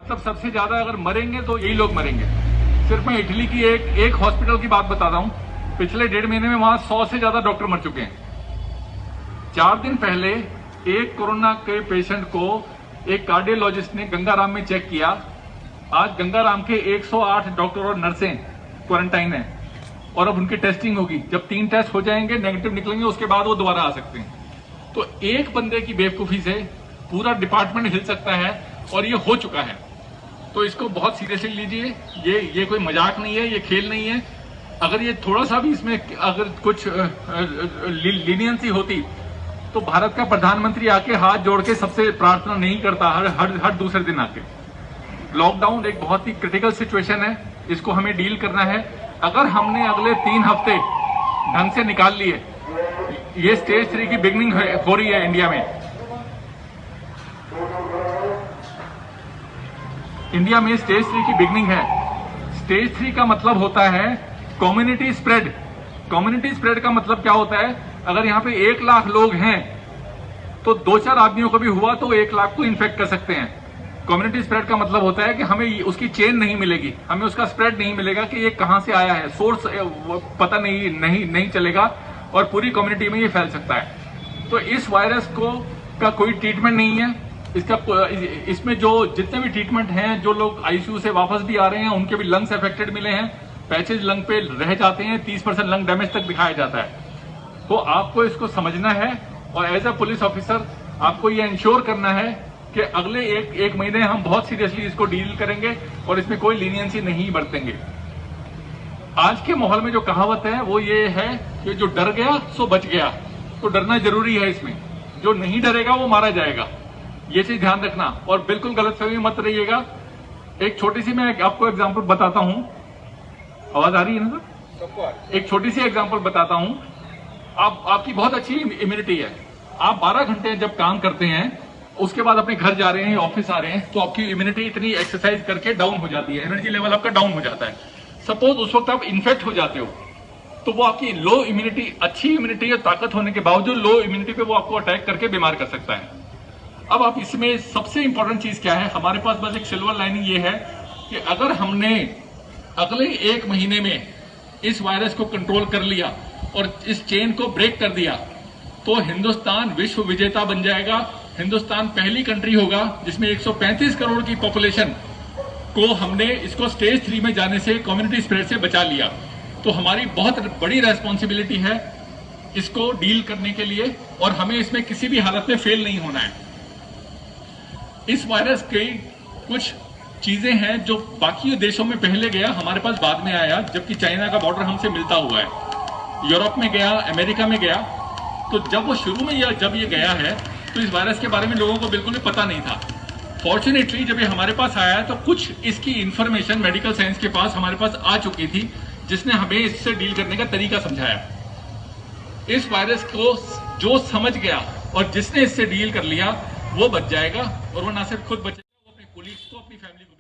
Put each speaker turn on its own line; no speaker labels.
मतलब सबसे ज्यादा अगर मरेंगे तो यही लोग मरेंगे। सिर्फ मैं इटली की एक हॉस्पिटल की बात बताता हूं, पिछले 1.5 महीने में वहां 100 से ज्यादा डॉक्टर मर चुके हैं। 4 दिन पहले एक कोरोना के पेशेंट को एक कार्डियोलॉजिस्ट ने गंगाराम में चेक किया। आज गंगाराम के 108 डॉक्टर और नर्सें क्वारंटाइन है और अब उनकी टेस्टिंग होगी। जब 3 टेस्ट हो जाएंगे, नेगेटिव निकलेंगे, उसके बाद वो दोबारा आ सकते हैं। तो एक बंदे की बेवकूफी से पूरा डिपार्टमेंट हिल सकता है और ये हो चुका है। तो इसको बहुत सीरियसली लीजिए। ये कोई मजाक नहीं है, ये खेल नहीं है। अगर ये थोड़ा सा भी इसमें अगर कुछ लीनियंसी होती तो भारत का प्रधानमंत्री आके हाथ जोड़ के सबसे प्रार्थना नहीं करता हर दूसरे दिन आके। लॉकडाउन एक बहुत ही क्रिटिकल सिचुएशन है, इसको हमें डील करना है। अगर हमने अगले 3 हफ्ते ढंग से निकाल लिए, ये स्टेज 3 की बिगनिंग हो रही है इंडिया में। इंडिया में स्टेज 3 की बिगनिंग है। स्टेज 3 का मतलब होता है कम्युनिटी स्प्रेड। कम्युनिटी स्प्रेड का मतलब क्या होता है? अगर यहाँ पे 1 लाख लोग हैं तो 2-4 आदमियों को भी हुआ तो 1 लाख को इन्फेक्ट कर सकते हैं। कम्युनिटी स्प्रेड का मतलब होता है कि हमें उसकी चेन नहीं मिलेगी, हमें उसका स्प्रेड नहीं मिलेगा कि ये कहां से आया है, सोर्स पता नहीं चलेगा और पूरी कम्युनिटी में ये फैल सकता है। तो इस वायरस का कोई ट्रीटमेंट नहीं है। इसमें जो जितने भी ट्रीटमेंट हैं, जो लोग आईसीयू से वापस भी आ रहे हैं उनके भी लंग्स अफेक्टेड मिले हैं, पैचेज लंग पे रह जाते हैं, 30% लंग डैमेज तक दिखाया जाता है। तो आपको इसको समझना है और एज अ पुलिस ऑफिसर आपको ये इंश्योर करना है कि अगले एक महीने हम बहुत सीरियसली इसको डील करेंगे और इसमें कोई लीनियंसी नहीं बरतेंगे। आज के माहौल में जो कहावत है वो ये है कि जो डर गया सो बच गया। तो डरना जरूरी है इसमें, जो नहीं डरेगा वो मारा जाएगा, ये चीज ध्यान रखना। और बिल्कुल गलतफहमी मत रहिएगा। एक छोटी सी मैं आपको एग्जांपल बताता हूं। आवाज आ रही है ना सर? एक छोटी सी एग्जांपल बताता हूं। आपकी बहुत अच्छी इम्यूनिटी है। आप 12 घंटे जब काम करते हैं, उसके बाद अपने घर जा रहे हैं, ऑफिस आ रहे हैं, तो आपकी इम्यूनिटी इतनी एक्सरसाइज करके डाउन हो जाती है, एनर्जी लेवल आपका डाउन हो जाता है। सपोज उस वक्त आप इन्फेक्ट हो जाते हो तो वो आपकी लो इम्यूनिटी, अच्छी इम्यूनिटी और ताकत होने के बावजूद लो इम्यूनिटी पे वो आपको अटैक करके बीमार कर सकता है। अब आप इसमें सबसे इंपॉर्टेंट चीज क्या है? हमारे पास बस एक सिल्वर लाइनिंग ये है कि अगर हमने अगले 1 महीने में इस वायरस को कंट्रोल कर लिया और इस चेन को ब्रेक कर दिया तो हिंदुस्तान विश्व विजेता बन जाएगा। हिंदुस्तान पहली कंट्री होगा जिसमें 135 करोड़ की पॉपुलेशन को हमने इसको स्टेज 3 में जाने से, कम्युनिटी स्प्रेड से बचा लिया। तो हमारी बहुत बड़ी रेस्पॉन्सिबिलिटी है इसको डील करने के लिए और हमें इसमें किसी भी हालत में फेल नहीं होना है। इस वायरस की कुछ चीजें हैं जो बाकी देशों में पहले गया, हमारे पास बाद में आया, जबकि चाइना का बॉर्डर हमसे मिलता हुआ है। यूरोप में गया, अमेरिका में गया। तो जब वो शुरू में जब ये गया है तो इस वायरस के बारे में लोगों को बिल्कुल भी पता नहीं था। फॉर्चुनेटली जब ये हमारे पास आया है तो कुछ इसकी इंफॉर्मेशन मेडिकल साइंस के पास हमारे पास आ चुकी थी, जिसने हमें इससे डील करने का तरीका समझाया। इस वायरस को जो समझ गया और जिसने इससे डील कर लिया वो बच जाएगा, और वो ना सिर्फ खुद बचेगा, वो अपने कोलीग्स को, अपनी फैमिली को